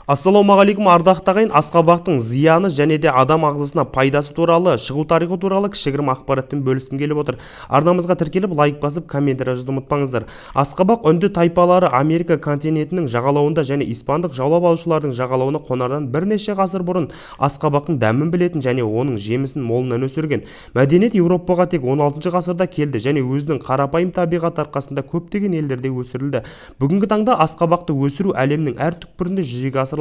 Ассалаумағалейкум ардақты ағайын, асқабақтың зияны және де адам ағзасына пайдасы туралы, шығу тарихы туралы кішігірім ақпаратпен бөліскім келіп отыр. Арнамызға тіркеліп, лайк басып, комментарий жазуды ұмытпаңыздар. Асқабақ үнді тайпалары Америка континентінің жағалауында және испандық жаулап алушылардың жағалауына қонардан бірнеше ғасыр бұрын асқабақтың дәмін білетін және оның жемісін молынан өсірген. Мәдениет Еуропаға тек 16 ғасырда келді және өзінің қарапайым табиғат арқасында көптеген елдерде өсірілді. Бүгінгі таңда асқабақты өсіру әлемнің әр түкпірінде жүзеге асырылады.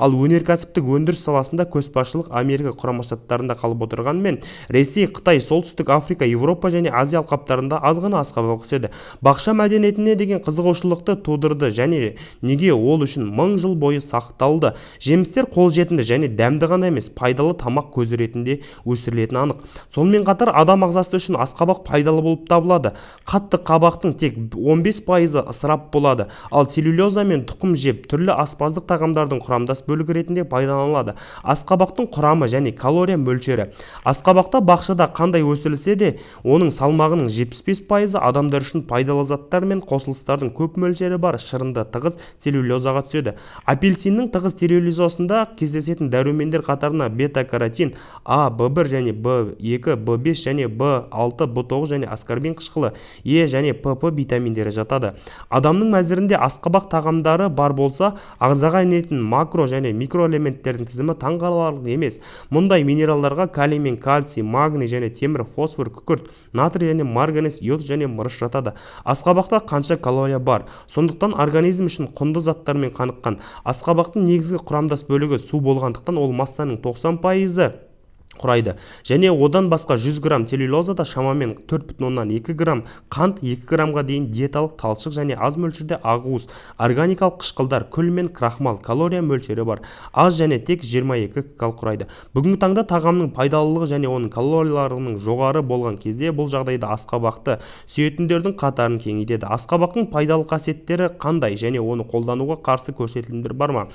Ал өнеркәсіптік өндіріс саласында көшбасшылық Америка Құрама Штаттарында қалып отырғанымен, Ресей, Қытай, Солтүстік Африка, Еуропа және Азия алқаптарында аз ғана асқабақ өседі. Бақша мәдениетіне деген қызығушылықты тудырды және неге ол үшін 1000 жыл бойы сақталды. Жемістер қолжетімді және дәмді ғана емес, пайдалы тамақ көзі ретінде өсірілетіні анық. Сонымен қатар адам ағзасы үшін асқабақ пайдалы болып табылады. Қатты қабақтың тек 15% ысырап болады, ал целлюлоза мен тұқым жеп түрлі аспаздық тағамдардың құрамдас бөлігі ретінде пайдаланылады. Асқабақтың құрамы және калория мөлшері. Асқабақта бақшада қандай өсірілсе де, оның салмағының 75% адамдар үшін пайдалы заттар мен қосылыстардың көп мөлшері бар шырынды тығыз целлюлозаға түседі. Апельсиннің тығыз целлюлозасында кездесетін дәрумендер қатарына бета-каротин, А, В1 және В2, В5 және В6, В9 және аскорбин қышқылы, Е және ПП витаминдері жатады. Адамның мәзірінде асқабақ тағамдары бар болса, ағзаға енетін макро және микроэлементтердің тізімі таңғаларлық емес. Мұндай минералдарға калий мен кальций, магний және темір, фосфор, күкірт, натрий және марганец, йод және мырыш жатады. Асқабақта қанша калория бар? Сондықтан организм үшін құнды заттармен қаныққан. Асқабақтың негізгі құрамдас бөлігі су болғандықтан ол массаның 90% құрайды. Және одан басқа 100 грамм целлюлозада шамамен 4,2 грамм қант, 2 граммға дейін диеталық талшық және аз мөлшерде ақуыз, органикалық қышқылдар, күл мен крахмал, калория мөлшері бар. Аз және тек 22 ккал құрайды. Бүгінгі таңда тағамның пайдалылығы және оның калорияларының жоғары болған кезде бұл жағдайда асқабақты сүйетіндердің қатарын кеңейтеді. Асқабақтың пайдалы қасиеттері қандай және оны қолдануға қарсы көрсетілімдер бар ма?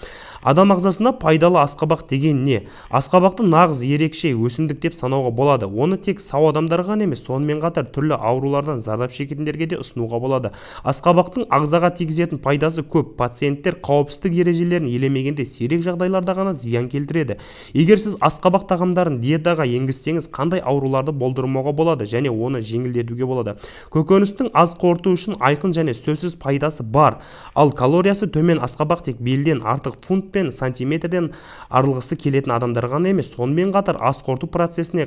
Адам ағзасына пайдалы асқабақ деген не? Асқабақты нағыз ерекше өсімдік деп санауға болады. Оны тек сау адамдарға ғана емес, сонымен қатар түрлі аурулардан зардап шекетіндерге де ұсынуға болады. Асқабақтың ағзаға тигізетін пайдасы көп. Пациенттер қауіпсіздік ережелерін елемегенде сирек жағдайларда ғана зиян келтіреді. Егер сіз асқабақ тағамдарын диетаға енгізсеңіз, қандай ауруларды болдырмауға болады және оны жеңілдетуге болады? Көкөністің аз қорыту үшін айқын және сөзсіз пайдасы бар. Ал калориясы төмен асқабақ тек белден артық фунт пен сантиметрден арылғысы келетін адамдарға ғана емес, сонымен қатар қорыту процесіне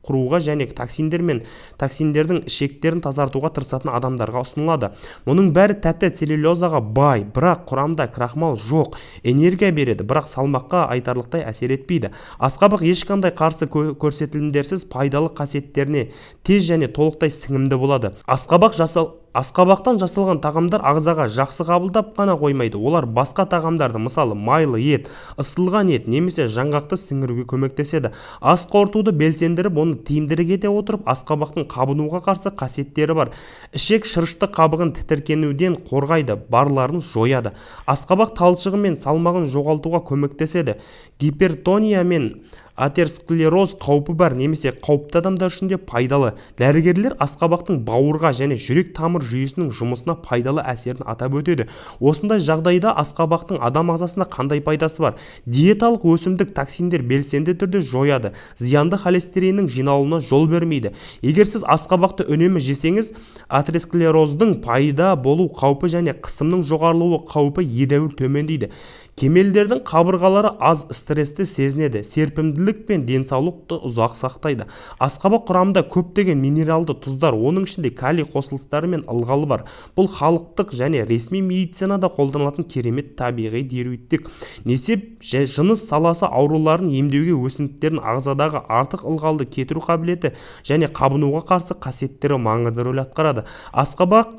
құруға және токсиндердің ішектерін тазартуға тырысатын адамдарға ұсынылады. Мұның бәрі тәтті целлюлозаға бай, бірақ құрамда крахмал жоқ, энергия береді, бірақ салмаққа айтарлықтай әсер етпейді. Асқабақ ешқандай қарсы көрсетілімдерсіз пайдалы қасиеттеріне тез және толықтай сіңімді болады. Асқабақтан жасалған тағамдар ағзаға жақсы қабылдап қана қоймайды. Олар басқа тағамдарды, мысалы майлы ет, ысытылған ет немесе жаңғақты сіңіруге көмектеседі. Ас қорытуды белсендіріп, оны тиімдірек ете отырып, асқабақтың қабынуға қарсы қасиеттері бар. Ішек шырышты қабығын тітіркенуден қорғайды, барларын жояды. Асқабақ талшығы мен салмағын жоғалтуға көмектеседі. Гипертония мен атеросклероз қаупі бар немесе қауіпті адамдар үшін де пайдалы. Дәрігерлер асқабақтың бауырға және жүрек тамыр жүйесінің жұмысына пайдалы әсерін атап өтеді. Осындай жағдайда асқабақтың адам ағзасына қандай пайдасы бар? Диеталық өсімдік токсиндер белсенді түрде жояды, зиянды холестериннің жиналуына жол бермейді. Егер сіз асқабақты үнемі жесеңіз, атеросклероздың пайда болу қаупі және қысымның жоғарылауы қаупі едәуір төмендейді. Кемелдердің қабырғалары аз стрессті сезінеді, серпімділік пен денсаулықты ұзақ сақтайды. Асқабақ құрамында көптеген минералды тұздар, оның ішінде калий қосылыстары мен ылғалы бар. Бұл халықтық және ресми медицинада қолданылатын керемет табиғи диуретик. Несеп жыныс саласы ауруларын емдеуге өсімдіктердің ағзадағы артық ылғалды кетіру қабілеті және қабынуға қарсы қасиеттері маңызды рөл атқарады. Асқабақ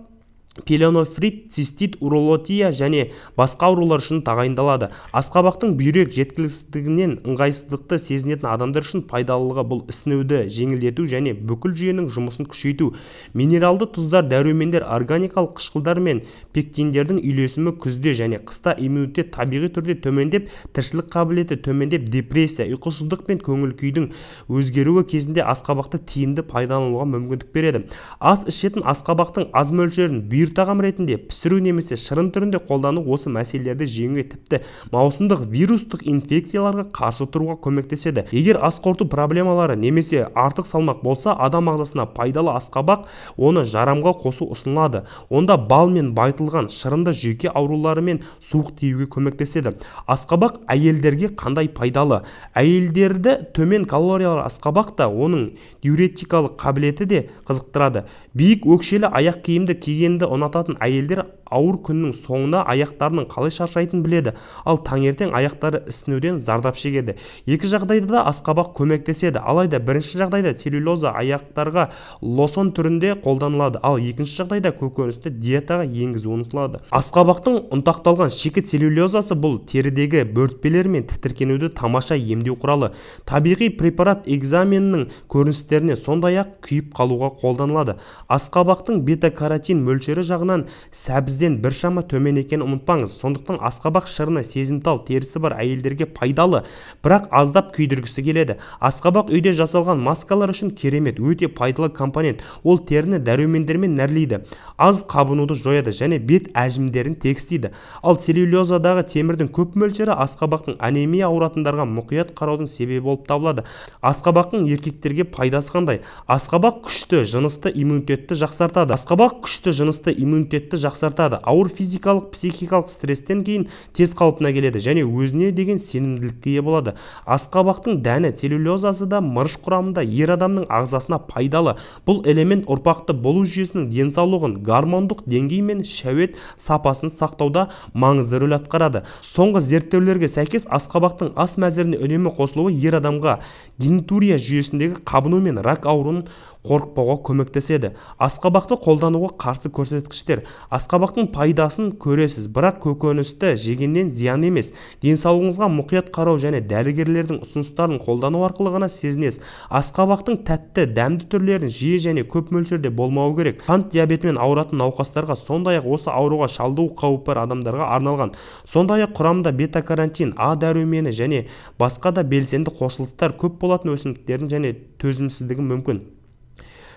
пилонефрит, цистит, урология және басқа аурулар үшін тағайындалады. Асқабақтың бүйрек жеткіліксіздігінен ыңғайсыздықты сезінетін адамдар үшін пайдалылығы бұл ісінуді жеңілдету және бүкіл жүйенің жұмысын күшейту. Минералды тұздар, дәрумендер, органикалық қышқылдар мен пектиндердің үйлесімі күзде және қыста иммунитет табиғи түрде төмендеп, тіршілік қабілеті төмендеп, депрессия, ұйқысыздық пен көңіл күйдің өзгеруі кезінде асқабақты тиімді пайдалануға мүмкіндік береді. Ас ішетін асқабақтың аз мөлшерін үйір тағам ретінде пісіру немесе шырын түрінде қолдану осы мәселелерді жеңуге тіпті маусымдық вирустық инфекцияларға қарсы тұруға көмектеседі. Егер ас қорыту проблемалары немесе артық салмақ болса, адам ағзасына пайдалы асқабақ оны жарамға қосу ұсынылады. Онда бал мен байытылған шырынды жүйке аурулары мен суық тиюге көмектеседі. Асқабақ әйелдерге қандай пайдалы? Әйелдерді төмен калориялы асқабақ та оның диуретикалық қабілеті де қызықтырады. Биік өкшелі аяқ киімді кигенді ұнататын әйелдер ауыр күннің соңына аяқтарының қалай шаршайтынын біледі, ал таңертең аяқтары ісінуден зардап шегеді. Екі жағдайда да асқабақ көмектеседі. Алайда бірінші жағдайда целлюлоза аяқтарға лосон түрінде қолданылады, ал екінші жағдайда көкөністі диетаға енгізу ұсынылады. Асқабақтың ұнтақталған шикі целлюлозасы бұл терідегі бөртпелер мен тітіркенуді тамаша емдеу құралы. Табиғи препарат экзаменнің көріністеріне сондай-ақ күйіп қалуға қолданылады. Асқабақтың бета-каротин мөлшері жағынан сәбізден біршама төмен екенін ұмытпаңыз. Сондықтан асқабақ шырыны сезімтал терісі бар әйелдерге пайдалы, бірақ аздап күйдіргісі келеді. Асқабақ үйде жасалған маскалар үшін керемет, өте пайдалы компонент. Ол теріні дәрумендермен нәрлейді, аз қабынуды жояды және бет әжімдерін тегістейді. Ал целлюлозадағы темірдің көп мөлшері асқабақтың анемия ауыратындарға мұқият қараудың себебі болып табылады. Асқабақтың еркектерге пайдасы қандай? Асқабақ күшті жынысты иммунитетті жақсартады. Асқабақ күшті жынысты иммунитетті жақсартады. Ауыр физикалық, психикалық стресстен кейін тез қалпына келеді және өзіне деген сенімділікке ие болады. Асқабақтың дәні целлюлозасы да мырыш құрамында ер адамның ағзасына пайдалы. Бұл элемент ұрпақты болу жүйесінің денсаулығын, гормондық деңгей мен шәует сапасын сақтауда маңызды рөл атқарады. Соңғы зерттеулерге сәйкес асқабақтың ас мәзіріне үнемі қосылуы ер адамға генитурия жүйесіндегі қабыну мен рак ауруын қорықпауға көмектеседі. Асқабақты қолдануға қарсы көрсеткіштер. Асқабақтың пайдасын көресіз, бірақ көкөністі жегеннен зиян емес. Денсаулығыңызға мұқият қарау және дәрігерлердің ұсыныстарын қолдану арқылы ғана сезінесіз. Асқабақтың тәтті, дәмді түрлерін жиі және көп мөлшерде болмауы керек. Қант диабетімен ауыратын науқастарға, сондай-ақ осы ауруға шалдығу қаупі бар адамдарға арналған. Сондай-ақ құрамында бета-каротин, А дәрумені және басқа да белсенді қосылыстар көп болатын өсімдіктердің және төзімсіздігі мүмкін.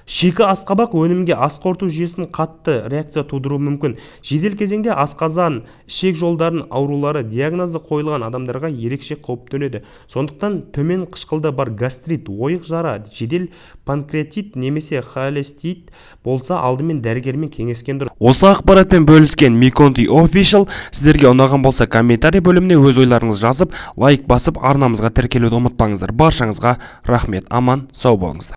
Шикі асқабақ өнімге ас қорыту жүйесінің қатты реакция тудыруы мүмкін. Жедел кезеңде асқазан, ішек жолдарының аурулары диагнозы қойылған адамдарға ерекше қауіп төнеді. Сондықтан төмен қышқылды бар гастрит, ойық жара, жедел панкреатит немесе холестит болса алдымен дәрігермен кеңескен дұрыс. Осы ақпаратпен бөліскен Миконти Official сіздерге ұнаған болса комментарий бөліміне өз ойларыңызды жазып, лайк басып арнамызға тіркелуді ұмытпаңыздар. Баршаңызға рахмет. Аман, сау болыңыздар.